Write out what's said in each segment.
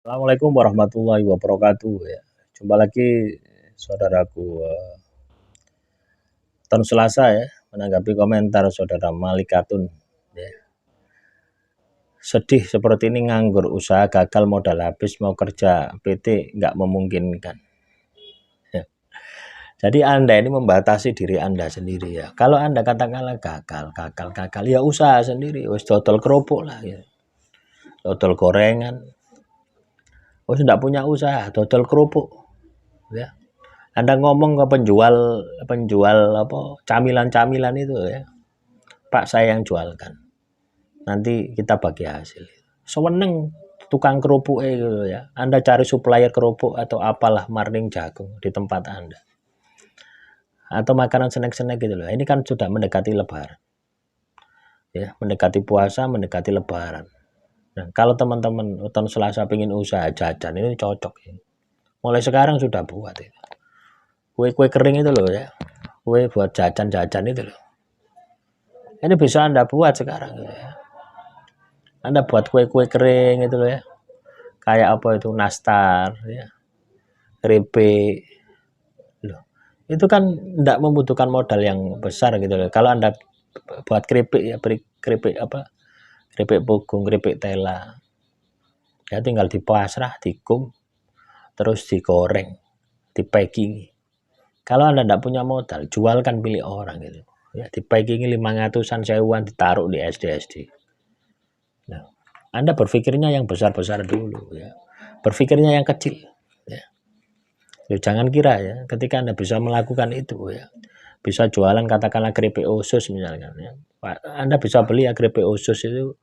Assalamualaikum warahmatullahi wabarakatuh ya. Jumpa lagi saudaraku tahun Selasa ya, menanggapi komentar saudara Malikatun ya. Sedih seperti ini nganggur, usaha gagal, modal habis, mau kerja PT nggak memungkinkan ya. Jadi Anda ini membatasi diri Anda sendiri ya. Kalau Anda katakanlah gagal ya usaha sendiri, wis dodol kerupuk lah ya. Dodol gorengan. Wis enggak punya usaha, dodol kerupuk ya. Anda ngomong ke penjual apa camilan-camilan itu ya, Pak saya yang jualkan, nanti kita bagi hasil. Seweneng tukang kerupuk gitu ya. Anda cari supplier kerupuk atau apalah marning jagung di tempat Anda. Atau makanan snack-snack gitu loh. Ini kan sudah mendekati lebaran. Ya, mendekati puasa, mendekati lebaran. Nah, kalau teman-teman tahun Selasa pengen usaha jajan ini cocok ya. Mulai sekarang sudah buat itu. Kue-kue kering itu loh ya. Kue buat jajan-jajan itu loh. Ini bisa Anda buat sekarang gitu ya. Anda buat kue-kue kering itu loh ya. Kayak apa itu nastar ya. Keripik. Loh. Itu kan tidak membutuhkan modal yang besar gitu loh. Kalau Anda buat keripik ya, keripik apa? Keripik pugung, keripik tela. Ya tinggal dipasrah, digum, terus digoreng, dipacking. Kalau Anda tidak punya modal, jualkan pilih orang gitu. Ya, dipackingi 500-an sewuan ditaruh di SD. Nah, Anda berpikirnya yang besar-besar dulu ya. Berpikirnya yang kecil ya. Ya, jangan kira ya, ketika Anda bisa melakukan itu ya. Bisa jualan katakanlah keripik usus misalkan ya. Anda bisa beli ya keripik usus itu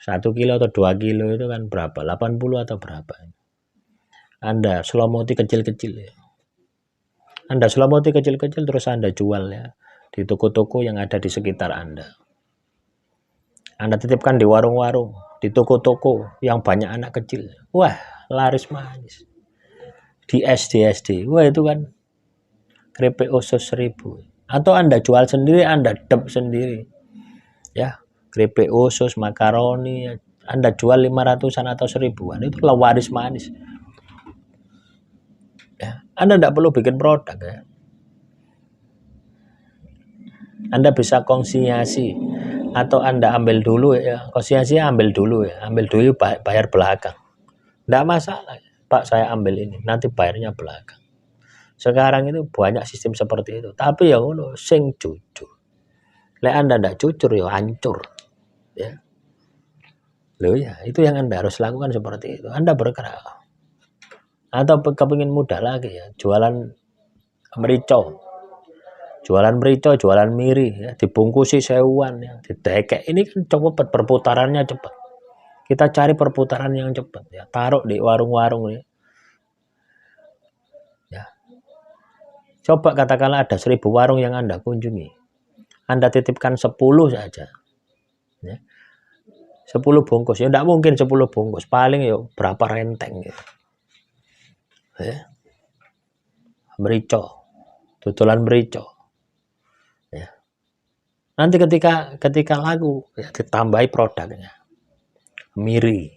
1 kilo atau 2 kilo itu kan berapa? 80 atau berapa? Anda selomoti kecil-kecil ya. Anda selomoti kecil-kecil terus Anda jual ya di toko-toko yang ada di sekitar Anda. Anda titipkan di warung-warung, di toko-toko yang banyak anak kecil. Wah, laris manis. Di SD. Wah, itu kan keripik usus 1000. Atau Anda jual sendiri, Anda dep sendiri. Ya, keripik usus, makaroni, Anda jual 500-an atau 1000-an. Itu laris manis. Ya, Anda tidak perlu bikin produk ya. Anda bisa konsinyasi atau Anda ambil dulu ya. Konsinyasi ambil dulu ya. Ambil dulu bayar belakang. Tidak masalah. Pak saya ambil ini. Nanti bayarnya belakang. Sekarang itu banyak sistem seperti itu. Tapi ya ngono sing jujur. Lek Anda tidak jujur ya hancur. Ya. Loh ya, itu yang Anda harus lakukan seperti itu. Anda bergerak. Atau kepingin mudah lagi ya, jualan merico. Jualan merico, jualan miri ya, dibungkusi sewuan ya, didekek. Ini kan cepat perputarannya cepat. Kita cari perputaran yang cepat ya, taruh di warung-warung ya. Ya. Coba katakanlah ada 1000 warung yang Anda kunjungi. Anda titipkan 10 saja. Ya. 10 bungkus. Ya tidak mungkin 10 bungkus. Paling ya berapa renteng gitu. Ya. Merico. Tutulan merico. Ya. Nanti ketika laku ya ditambahi produknya. Miri.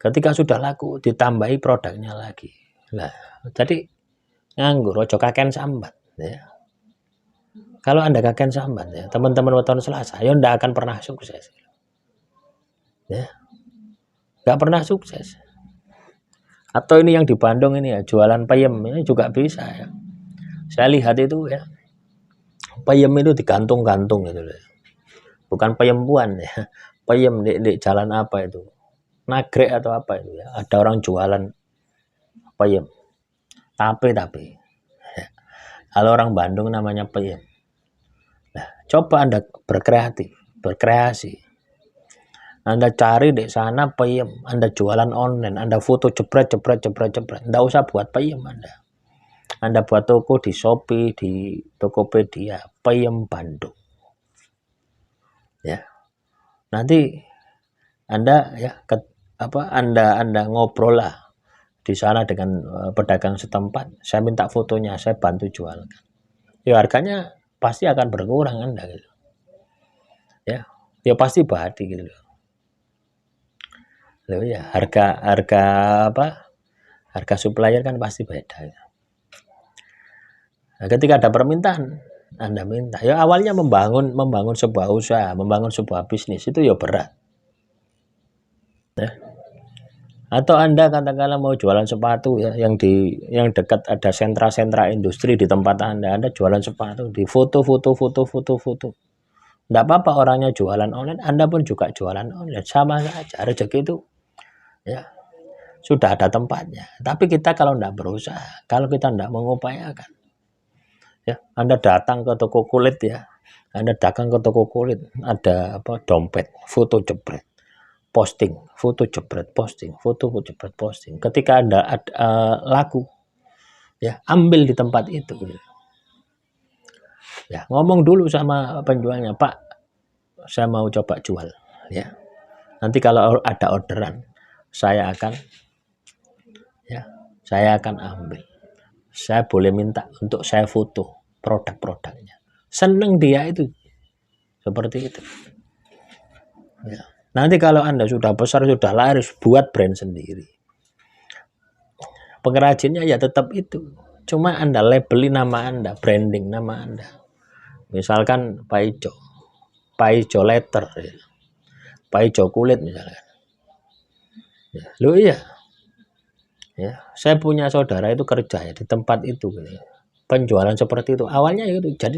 Ketika sudah laku ditambahi produknya lagi. Nah, jadi nganggur ojo kaken sambat ya. Kalau Anda kaken sambat ya, teman-teman weton Selasa ya ndak akan pernah sukses. Ya. Nggak pernah sukses. Atau ini yang di Bandung ini ya, jualan peyem ini juga bisa ya. Saya lihat itu ya. Peyem itu digantung-gantung gitu loh. Bukan peyempuan ya. Peyem di jalan apa itu? Nagrek atau apa itu ya. Ada orang jualan peyem. Tapi. Ya. Kalau orang Bandung namanya peyem. Nah, coba Anda berkreasi. Anda cari di sana peyem, Anda jualan online, Anda foto jebret. Nggak usah buat peyem Anda. Anda buat toko di Shopee, di Tokopedia, peyem Bandung. Ya. Nanti Anda ya Anda ngobrol lah di sana dengan pedagang setempat. Saya minta fotonya, saya bantu jualkan. Ya harganya pasti akan berkurang Anda gitu. Ya pasti badi gitu loh. Loh ya, harga harga apa? Harga supplier kan pasti beda. Nah, ketika ada permintaan, Anda minta. Ya awalnya membangun sebuah usaha, membangun sebuah bisnis itu ya berat. Ya. Atau Anda katakanlah mau jualan sepatu ya, yang dekat ada sentra-sentra industri di tempat Anda jualan sepatu, di foto. Enggak apa-apa orangnya jualan online, Anda pun juga jualan online, sama saja rezeki itu ya sudah ada tempatnya. Tapi kita kalau enggak berusaha, kalau kita enggak mengupayakan, ya Anda datang ke toko kulit ya, Anda datang ke toko kulit, ada apa dompet, foto jepret, posting, foto jepret, posting, foto jepret, posting. Ketika Anda laku, ya ambil di tempat itu. Ya ngomong dulu sama penjualnya, Pak, saya mau coba jual. Ya nanti kalau ada orderan, saya akan ambil. Saya boleh minta untuk saya foto produk-produknya. Seneng dia itu seperti itu. Ya. Nanti kalau Anda sudah besar, sudah laris, buat brand sendiri. Pengrajinnya ya tetap itu. Cuma Anda labeli nama Anda, branding nama Anda. Misalkan Pak Ijo letter, ya. Pak Ijo kulit misalkan. Ya. Loh iya. Ya, saya punya saudara itu kerja ya di tempat itu. Penjualan seperti itu. Awalnya itu jadi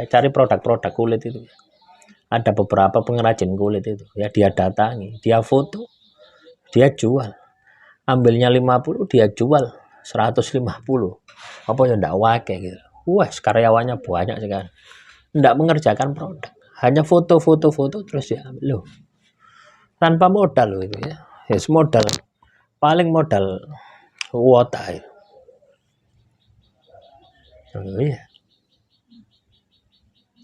cari produk-produk kulit itu. Ada beberapa pengrajin kulit itu. Ya dia datangi, dia foto, dia jual. Ambilnya 50, dia jual 150. Apa ya enggak wake gitu. Wah, karyawannya banyak sekali. Enggak mengerjakan produk. Hanya foto terus dia ambil. Loh. Tanpa modal loh itu ya. Yes, modal. Paling modal kuota itu. Oh, iya.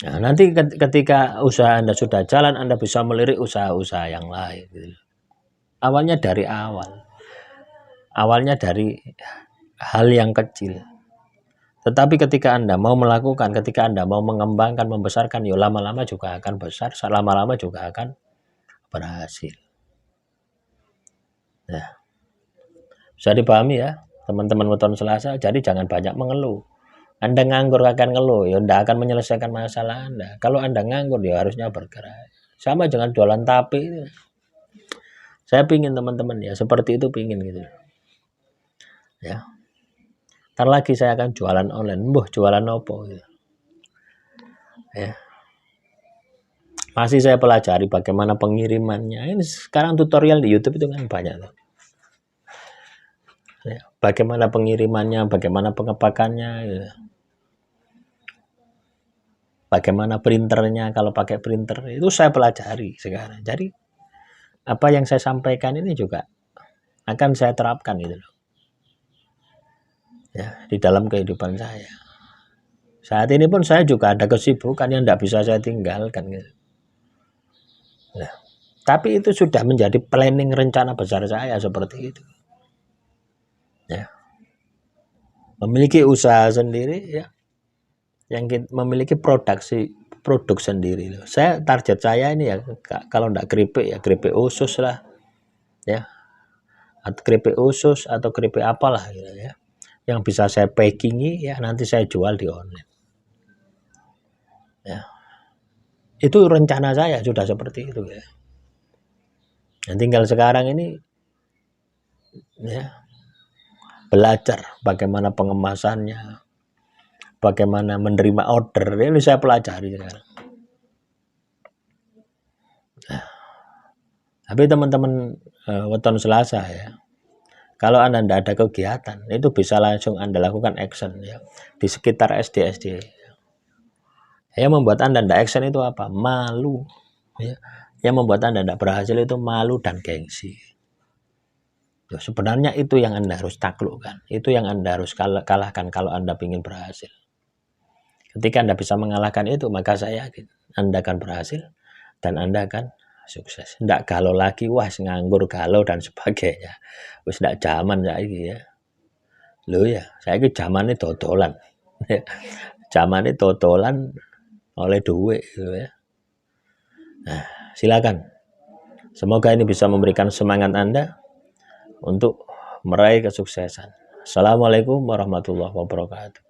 Nah, nanti ketika usaha Anda sudah jalan, Anda bisa melirik usaha-usaha yang lain. Gitu. Awalnya dari hal yang kecil. Tetapi ketika Anda mau melakukan, ketika Anda mau mengembangkan, membesarkan, ya lama-lama juga akan besar, lama-lama juga akan berhasil. Nah, bisa dipahami ya, teman-teman weton Selasa. Jadi jangan banyak mengeluh. Anda nganggur akan ngeluh, ya Anda akan menyelesaikan masalah Anda. Kalau Anda nganggur, ya harusnya bergerak. Sama dengan jualan tape. Saya pingin teman-teman ya, seperti itu pingin gitu. Ya. Ntar lagi saya akan jualan online. Jualan apa gitu. Ya. Masih saya pelajari bagaimana pengirimannya. Ini sekarang tutorial di YouTube itu kan banyak tuh. Ya. Bagaimana pengirimannya, bagaimana pengepakannya. Ya. Bagaimana printernya, kalau pakai printer itu saya pelajari sekarang. Jadi apa yang saya sampaikan ini juga akan saya terapkan gitu loh. Ya, di dalam kehidupan saya. Saat ini pun saya juga ada kesibukan yang tidak bisa saya tinggalkan gitu. Nah, tapi itu sudah menjadi planning rencana besar saya seperti itu. Ya. Memiliki usaha sendiri ya. Yang memiliki produk sendiri loh. Saya target saya ini ya kalau enggak keripik usus lah ya, atau keripik usus atau keripik apalah gitu ya, yang bisa saya packingi ya nanti saya jual di online ya. Itu rencana saya sudah seperti itu ya. Dan tinggal sekarang ini ya belajar bagaimana pengemasannya, bagaimana menerima order, ini saya pelajari sekarang. Nah, tapi teman-teman weton Selasa ya, kalau Anda tidak ada kegiatan, itu bisa langsung Anda lakukan action ya di sekitar SD. Yang membuat Anda tidak action itu apa? Malu. Ya. Yang membuat Anda tidak berhasil itu malu dan gengsi. Sebenarnya itu yang Anda harus taklukkan. Itu yang Anda harus kalahkan kalau Anda ingin berhasil. Ketika Anda bisa mengalahkan itu, maka saya yakin Anda akan berhasil dan Anda akan sukses. Tidak galau lagi, wah nganggur, galau dan sebagainya. Wis tidak zaman saiki ya. Loh ya, saiki zamane dodolan. Zamane dodolan oleh duit gitu ya. Nah, silakan Semoga ini bisa memberikan semangat Anda untuk meraih kesuksesan. Assalamualaikum warahmatullahi wabarakatuh.